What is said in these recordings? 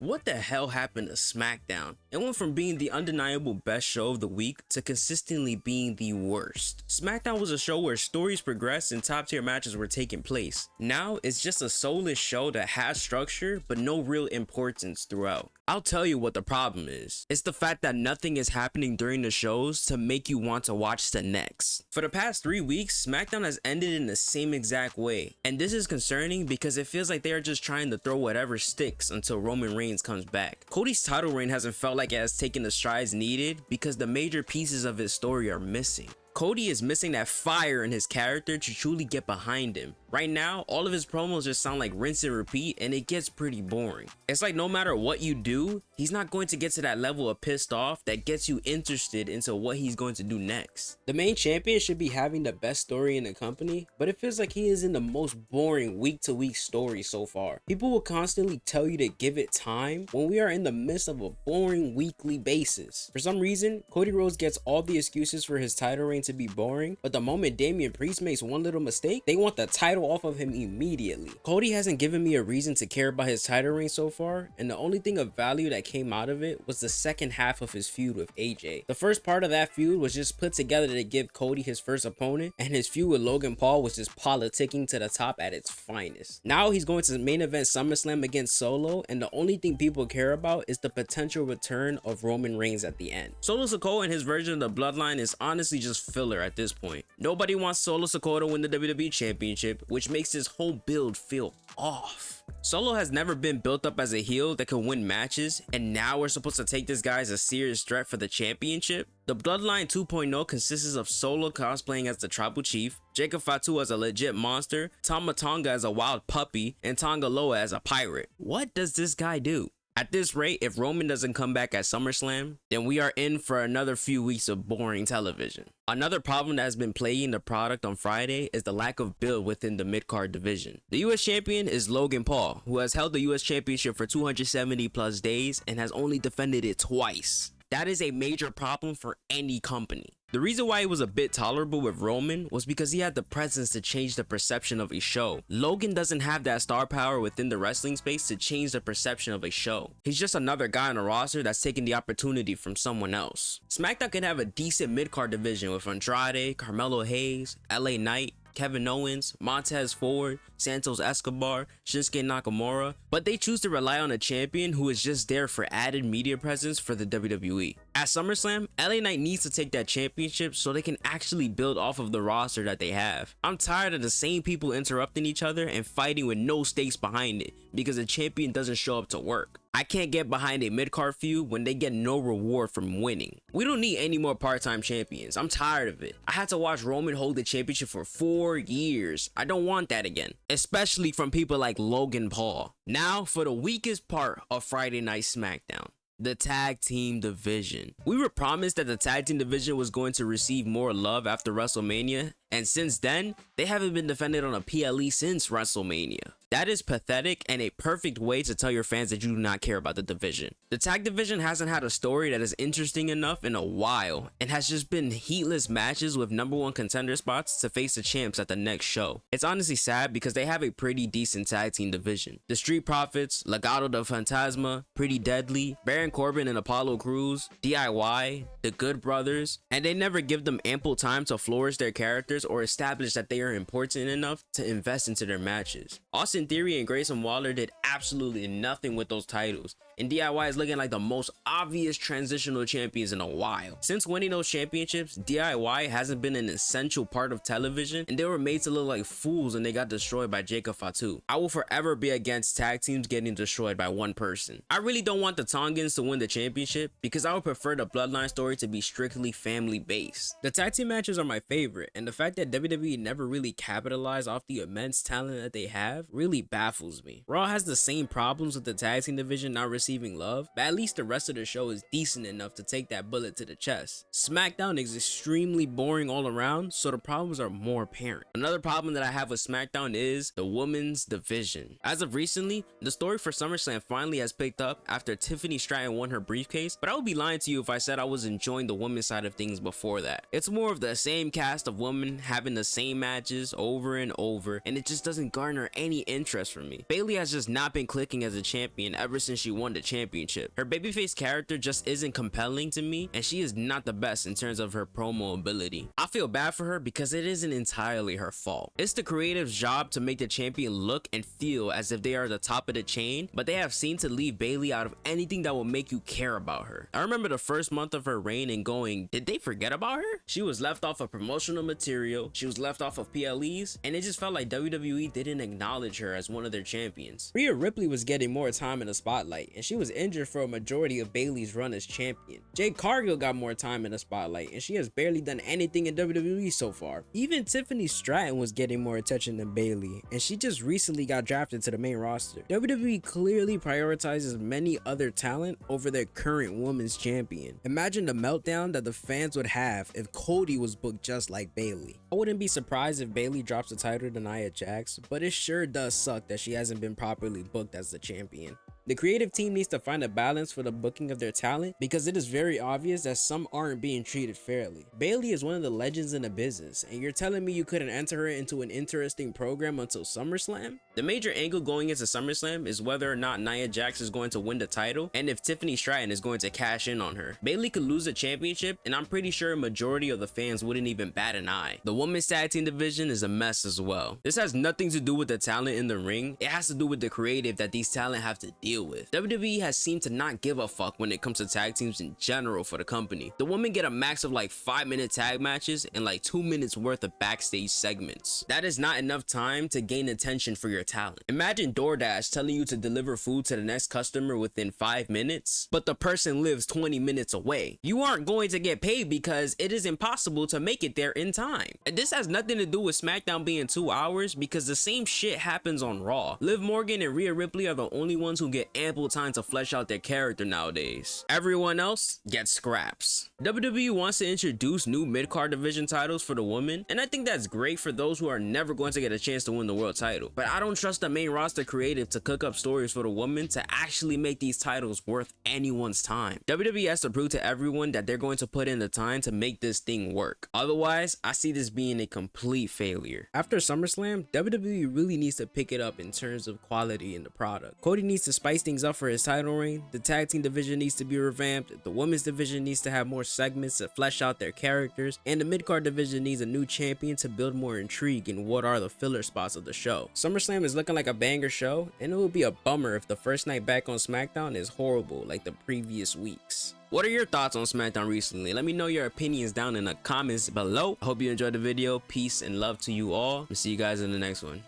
What the hell happened to SmackDown? It went from being the undeniable best show of the week to consistently being the worst. SmackDown was a show where stories progressed and top tier matches were taking place. Now it's just a soulless show that has structure but no real importance throughout. I'll tell you what the problem is. It's the fact that nothing is happening during the shows to make you want to watch the next. For the past 3 weeks, SmackDown has ended in the same exact way. And this is concerning because it feels like they are just trying to throw whatever sticks until Roman Reigns comes back. Cody's title reign hasn't felt like it has taken the strides needed because the major pieces of his story are missing. Cody is missing that fire in his character to truly get behind him. Right now, all of his promos just sound like rinse and repeat, and it gets pretty boring. It's like no matter what you do, he's not going to get to that level of pissed off that gets you interested into what he's going to do next. The main champion should be having the best story in the company, but it feels like he is in the most boring week to week story so far. People will constantly tell you to give it time when we are in the midst of a boring weekly basis. For some reason, Cody Rhodes gets all the excuses for his title reign to be boring, but the moment Damian Priest makes one little mistake, they want the title off of him immediately. Cody hasn't given me a reason to care about his title reign so far, and the only thing of value that came out of it was the second half of his feud with AJ. The first part of that feud was just put together to give Cody his first opponent, and his feud with Logan Paul was just politicking to the top at its finest. Now he's going to the main event SummerSlam against Solo, and the only thing people care about is the potential return of Roman Reigns at the end. Solo Sikoa and his version of the Bloodline is honestly just filler at this point. Nobody wants Solo Sikoa to win the WWE Championship, which makes this whole build feel off. Solo has never been built up as a heel that can win matches, and now we're supposed to take this guy as a serious threat for the championship? The Bloodline 2.0 consists of Solo cosplaying as the Tribal Chief, Jacob Fatu as a legit monster, Tama Tonga as a wild puppy, and Tonga Loa as a pirate. What does this guy do? At this rate, if Roman doesn't come back at SummerSlam, then we are in for another few weeks of boring television. Another problem that has been plaguing the product on Friday is the lack of build within the mid-card division. The US champion is Logan Paul, who has held the US championship for 270 plus days and has only defended it twice. That is a major problem for any company. The reason why he was a bit tolerable with Roman was because he had the presence to change the perception of a show. Logan doesn't have that star power within the wrestling space to change the perception of a show. He's just another guy on a roster that's taking the opportunity from someone else. SmackDown can have a decent mid-card division with Andrade, Carmelo Hayes, LA Knight, Kevin Owens, Montez Ford, Santos Escobar, Shinsuke Nakamura, but they choose to rely on a champion who is just there for added media presence for the WWE. At SummerSlam, LA Knight needs to take that championship so they can actually build off of the roster that they have. I'm tired of the same people interrupting each other and fighting with no stakes behind it because the champion doesn't show up to work. I can't get behind a mid-card feud when they get no reward from winning. We don't need any more part-time champions. I'm tired of it. I had to watch Roman hold the championship for 4 years. I don't want that again, especially from people like Logan Paul. Now for the weakest part of Friday Night SmackDown. The tag team division. We were promised that the tag team division was going to receive more love after WrestleMania, and since then, they haven't been defended on a PLE since WrestleMania. That is pathetic and a perfect way to tell your fans that you do not care about the division. The tag division hasn't had a story that is interesting enough in a while and has just been heatless matches with #1 contender spots to face the champs at the next show. It's honestly sad because they have a pretty decent tag team division. The Street Profits, Legado del Fantasma, Pretty Deadly, Baron Corbin and Apollo Crews, DIY, The Good Brothers, and they never give them ample time to flourish their characters or establish that they are important enough to invest into their matches. Austin Theory and Grayson Waller did absolutely nothing with those titles, and DIY is looking like the most obvious transitional champions in a while. Since winning those championships, DIY hasn't been an essential part of television, and they were made to look like fools and they got destroyed by Jacob Fatu. I will forever be against tag teams getting destroyed by one person. I really don't want the Tongans to win the championship because I would prefer the Bloodline story to be strictly family based. The tag team matches are my favorite, and the fact that WWE never really capitalized off the immense talent that they have really baffles me. Raw has the same problems with the tag team division not receiving love, but at least the rest of the show is decent enough to take that bullet to the chest. SmackDown is extremely boring all around, so the problems are more apparent. Another problem that I have with SmackDown is the women's division. As of recently, the story for SummerSlam finally has picked up after Tiffany Stratton won her briefcase, but I would be lying to you if I said I was enjoying the women's side of things before that. It's more of the same cast of women having the same matches over and over, and it just doesn't garner any interest from me. Bayley has just not been clicking as a champion ever since she won the the championship. Her babyface character just isn't compelling to me, and she is not the best in terms of her promo ability. I feel bad for her because it isn't entirely her fault. It's the creative's job to make the champion look and feel as if they are the top of the chain, but they have seemed to leave Bayley out of anything that will make you care about her. I remember the first month of her reign and going, did they forget about her? She was left off of promotional material, she was left off of PLEs, and it just felt like WWE didn't acknowledge her as one of their champions. Rhea Ripley was getting more time in the spotlight, and she was injured for a majority of Bayley's run as champion. Jade Cargill got more time in the spotlight, and she has barely done anything in WWE so far. Even Tiffany Stratton was getting more attention than Bayley, and she just recently got drafted to the main roster. WWE clearly prioritizes many other talent over their current women's champion. Imagine the meltdown that the fans would have if Cody was booked just like Bayley. I wouldn't be surprised if Bayley drops the title to Nia Jax, but it sure does suck that she hasn't been properly booked as the champion. The creative team needs to find a balance for the booking of their talent because it is very obvious that some aren't being treated fairly. Bayley is one of the legends in the business, and you're telling me you couldn't enter her into an interesting program until SummerSlam? The major angle going into SummerSlam is whether or not Nia Jax is going to win the title and if Tiffany Stratton is going to cash in on her. Bayley could lose the championship, and I'm pretty sure a majority of the fans wouldn't even bat an eye. The women's tag team division is a mess as well. This has nothing to do with the talent in the ring, it has to do with the creative that these talent have to deal with. WWE has seemed to not give a fuck when it comes to tag teams in general for the company. The women get a max of like 5-minute tag matches and like 2 minutes worth of backstage segments. That is not enough time to gain attention for your talent. Imagine DoorDash telling you to deliver food to the next customer within 5 minutes, but the person lives 20 minutes away. You aren't going to get paid because it is impossible to make it there in time. And this has nothing to do with SmackDown being 2 hours because the same shit happens on Raw. Liv Morgan and Rhea Ripley are the only ones who get ample time to flesh out their character nowadays. Everyone else gets scraps. WWE wants to introduce new mid-card division titles for the women, and I think that's great for those who are never going to get a chance to win the world title. But I don't trust the main roster creative to cook up stories for the women to actually make these titles worth anyone's time. WWE has to prove to everyone that they're going to put in the time to make this thing work. Otherwise, I see this being a complete failure. After SummerSlam, WWE really needs to pick it up in terms of quality in the product. Cody needs to spice things up for his title reign, the tag team division needs to be revamped, the women's division needs to have more segments to flesh out their characters, and the mid-card division needs a new champion to build more intrigue in what are the filler spots of the show. SummerSlam is looking like a banger show, and it will be a bummer if the first night back on SmackDown is horrible like the previous weeks. What are your thoughts on SmackDown recently? Let me know your opinions down in the comments below. I hope you enjoyed the video. Peace and love to you all. I'll see you guys in the next one.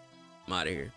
I'm out of here.